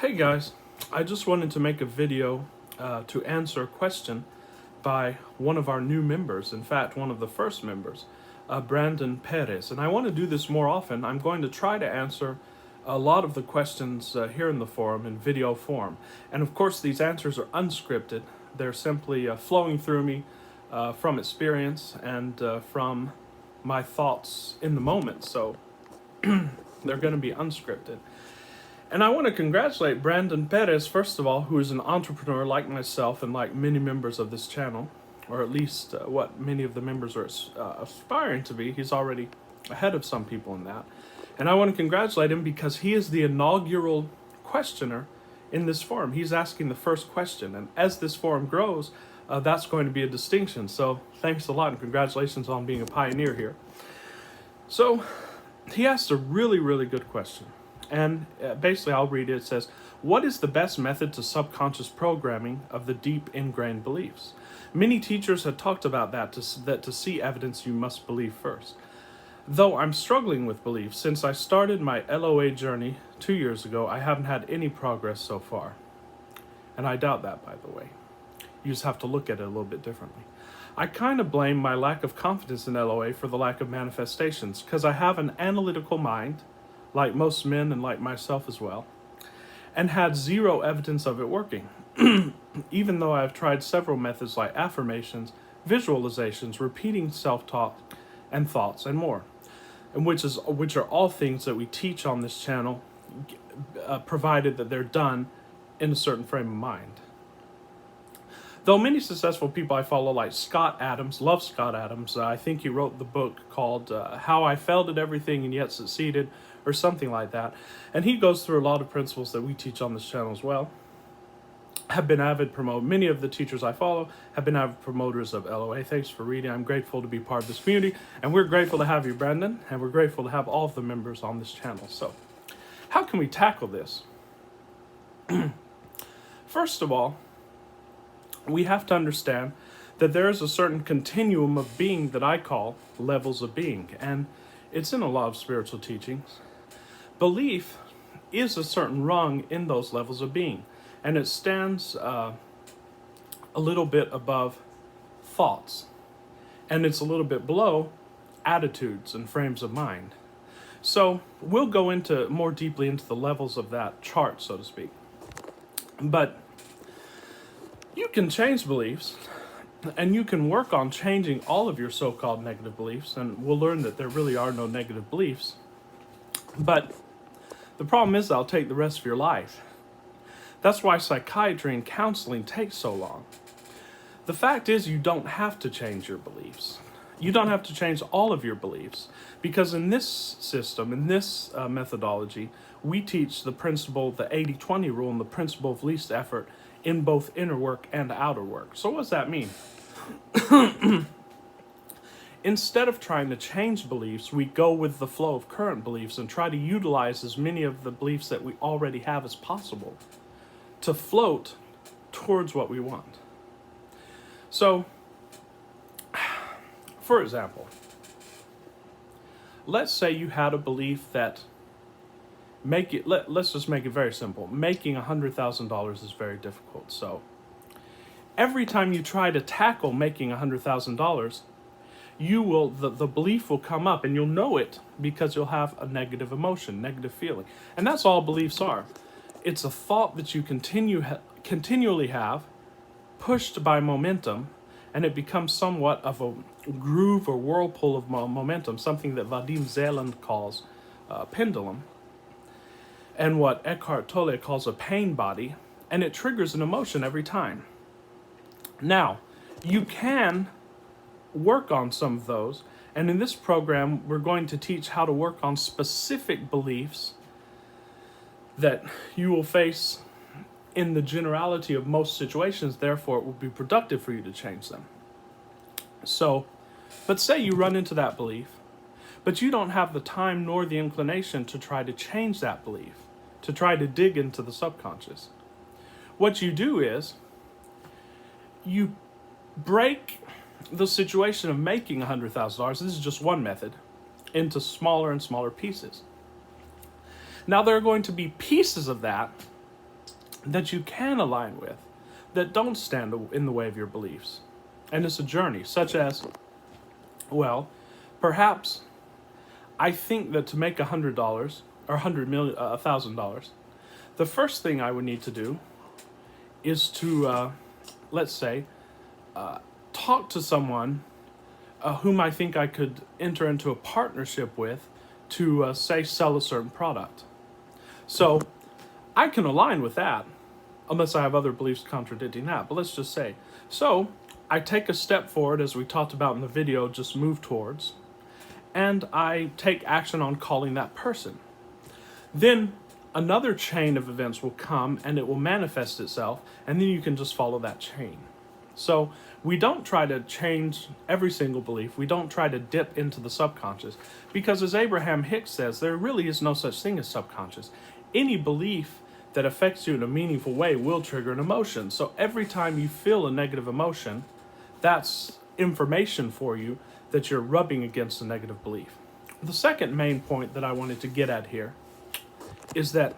Hey guys, I just wanted to make a video to answer a question by one of our new members, in fact, one of the first members, Brandon Perez. And I want to do this more often. I'm going to try to answer a lot of the questions here in the forum in video form. And of course, these answers are unscripted. They're simply flowing through me from experience and from my thoughts in the moment. So they're going to be unscripted. And I want to congratulate Brandon Perez, first of all, who is an entrepreneur like myself and like many members of this channel, or at least what many of the members are aspiring to be. He's already ahead of some people in that. And I want to congratulate him because he is the inaugural questioner in this forum. He's asking the first question. And as this forum grows, that's going to be a distinction. So thanks a lot and congratulations on being a pioneer here. So he asked a really, really good question. And basically, I'll read it. It says, what is the best method to subconscious programming of the deep ingrained beliefs? Many teachers have talked about that to see evidence you must believe first. Though I'm struggling with belief, since I started my LOA journey 2 years ago, I haven't had any progress so far. And I doubt that, by the way. You just have to look at it a little bit differently. I kind of blame my lack of confidence in LOA for the lack of manifestations, because I have an analytical mind, like most men and like myself as well, and had zero evidence of it working, even though I've tried several methods like affirmations, visualizations, repeating self-talk and thoughts, and more, and which are all things that we teach on this channel, provided that they're done in a certain frame of mind. Though many successful people I follow, like Scott Adams, love Scott Adams, I think he wrote the book called How I Failed at Everything and Yet Succeeded, or something like that. And he goes through a lot of principles that we teach on this channel as well. Have been avid promoters. Many of the teachers I follow have been avid promoters of LOA. Thanks for reading. I'm grateful to be part of this community. And we're grateful to have you, Brandon. And we're grateful to have all of the members on this channel. So how can we tackle this? First of all, we have to understand that there is a certain continuum of being that I call levels of being. And it's in a lot of spiritual teachings. Belief is a certain rung in those levels of being, and it stands a little bit above thoughts, and it's a little bit below attitudes and frames of mind. So we'll go into more deeply into the levels of that chart, so to speak. But you can change beliefs, and you can work on changing all of your so-called negative beliefs, and we'll learn that there really are no negative beliefs. But the problem is that'll take the rest of your life. That's why psychiatry and counseling takes so long. The fact is you don't have to change your beliefs. You don't have to change all of your beliefs, because in this system, in this methodology, we teach the principle, the 80-20 rule, and the principle of least effort in both inner work and outer work. So what does that mean? Instead of trying to change beliefs, we go with the flow of current beliefs and try to utilize as many of the beliefs that we already have as possible to float towards what we want. So, for example, let's say you had a belief that let's just make it very simple. Making $100,000 is very difficult. So every time you try to tackle making $100,000, the belief will come up, and you'll know it because you'll have a negative emotion, negative feeling. And that's all beliefs are. It's a thought that you continually have, pushed by momentum, and it becomes somewhat of a groove or whirlpool of momentum, something that Vadim Zeland calls pendulum, and what Eckhart Tolle calls a pain body, and it triggers an emotion every time. Now, you can work on some of those, and in this program we're going to teach how to work on specific beliefs that you will face in the generality of most situations. Therefore it will be productive for you to change them. So, but say you run into that belief, but you don't have the time nor the inclination to try to change that belief, to try to dig into the subconscious. What you do is you break the situation of making $100,000, this is just one method, into smaller and smaller pieces. Now there are going to be pieces of that that you can align with that don't stand in the way of your beliefs. And it's a journey, such as, well, perhaps I think that to make $100 or $1,000, the first thing I would need to do is to, let's say, talk to someone whom I think I could enter into a partnership with to, say, sell a certain product. So I can align with that, unless I have other beliefs contradicting that. But let's just say, so I take a step forward, as we talked about in the video, just move towards, and I take action on calling that person. Then another chain of events will come and it will manifest itself, and then you can just follow that chain. So we don't try to change every single belief. We don't try to dip into the subconscious, because as Abraham Hicks says, there really is no such thing as subconscious. Any belief that affects you in a meaningful way will trigger an emotion. So every time you feel a negative emotion, that's information for you that you're rubbing against a negative belief. The second main point that I wanted to get at here is that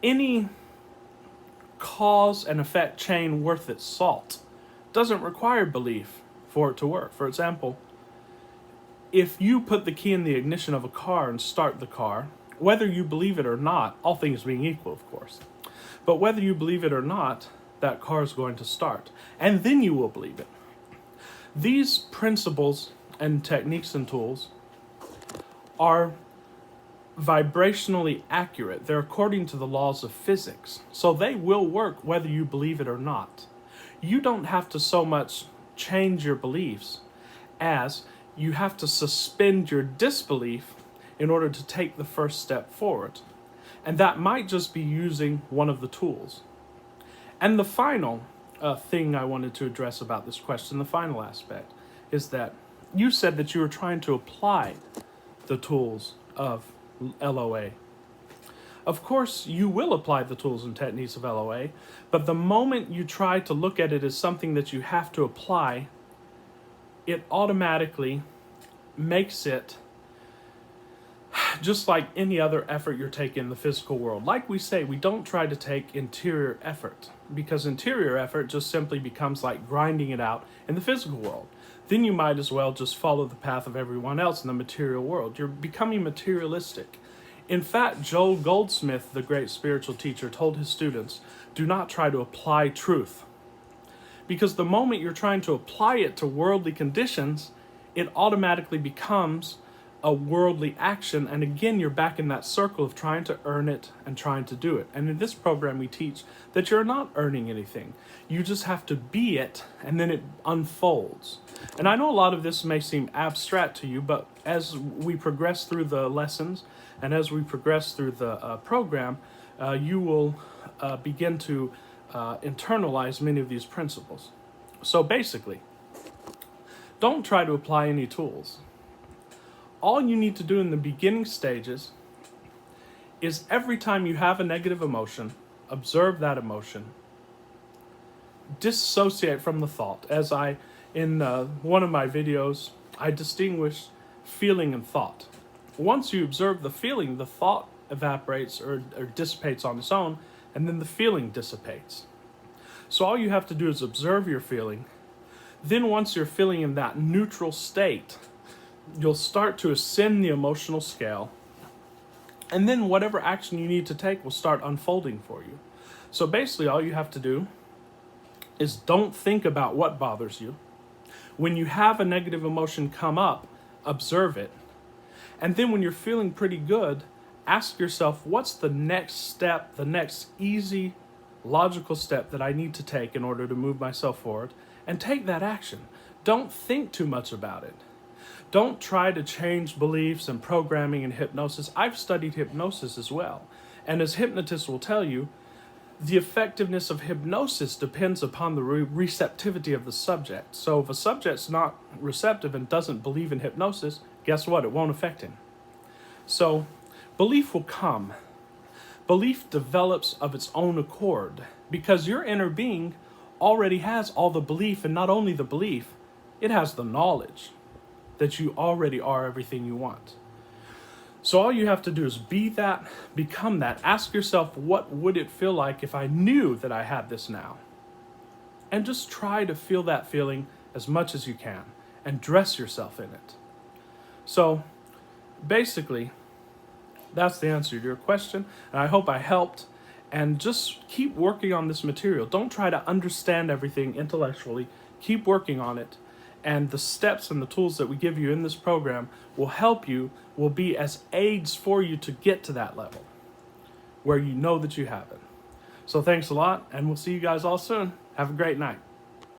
any cause and effect chain worth its salt doesn't require belief for it to work. For example, if you put the key in the ignition of a car and start the car, whether you believe it or not, all things being equal, of course, but whether you believe it or not, that car is going to start, and then you will believe it. These principles and techniques and tools are vibrationally accurate. They're according to the laws of physics, so they will work whether you believe it or not. You don't have to so much change your beliefs as you have to suspend your disbelief in order to take the first step forward. And that might just be using one of the tools. And the final thing I wanted to address about this question, the final aspect, is that you said that you were trying to apply the tools of LOA. Of course, you will apply the tools and techniques of LOA, but the moment you try to look at it as something that you have to apply, it automatically makes it just like any other effort you're taking in the physical world. Like we say, we don't try to take interior effort, because interior effort just simply becomes like grinding it out in the physical world. Then you might as well just follow the path of everyone else in the material world. You're becoming materialistic. In fact, Joel Goldsmith, the great spiritual teacher, told his students, do not try to apply truth. Because the moment you're trying to apply it to worldly conditions, it automatically becomes a worldly action, and again you're back in that circle of trying to earn it and trying to do it. And in this program we teach that you're not earning anything. You just have to be it, and then it unfolds. And I know a lot of this may seem abstract to you, but as we progress through the lessons and as we progress through the program, you will begin to internalize many of these principles. So basically, don't try to apply any tools. All you need to do in the beginning stages is every time you have a negative emotion, observe that emotion, dissociate from the thought. As in one of my videos, I distinguish feeling and thought. Once you observe the feeling, the thought evaporates or dissipates on its own, and then the feeling dissipates. So all you have to do is observe your feeling. Then once you're feeling in that neutral state, you'll start to ascend the emotional scale, and then whatever action you need to take will start unfolding for you. So basically all you have to do is don't think about what bothers you. When you have a negative emotion come up, observe it. And then when you're feeling pretty good, ask yourself, what's the next step, the next easy, logical step that I need to take in order to move myself forward, and take that action. Don't think too much about it. Don't try to change beliefs and programming and hypnosis. I've studied hypnosis as well. And as hypnotists will tell you, the effectiveness of hypnosis depends upon the receptivity of the subject. So if a subject's not receptive and doesn't believe in hypnosis, guess what? It won't affect him. So belief will come. Belief develops of its own accord, because your inner being already has all the belief, and not only the belief, it has the knowledge that you already are everything you want. So all you have to do is be that, become that. Ask yourself, what would it feel like if I knew that I had this now? And just try to feel that feeling as much as you can and dress yourself in it. So basically, that's the answer to your question. And I hope I helped. And just keep working on this material. Don't try to understand everything intellectually. Keep working on it. And the steps and the tools that we give you in this program will help you, will be as aids for you to get to that level where you know that you have it. So thanks a lot, and we'll see you guys all soon. Have a great night.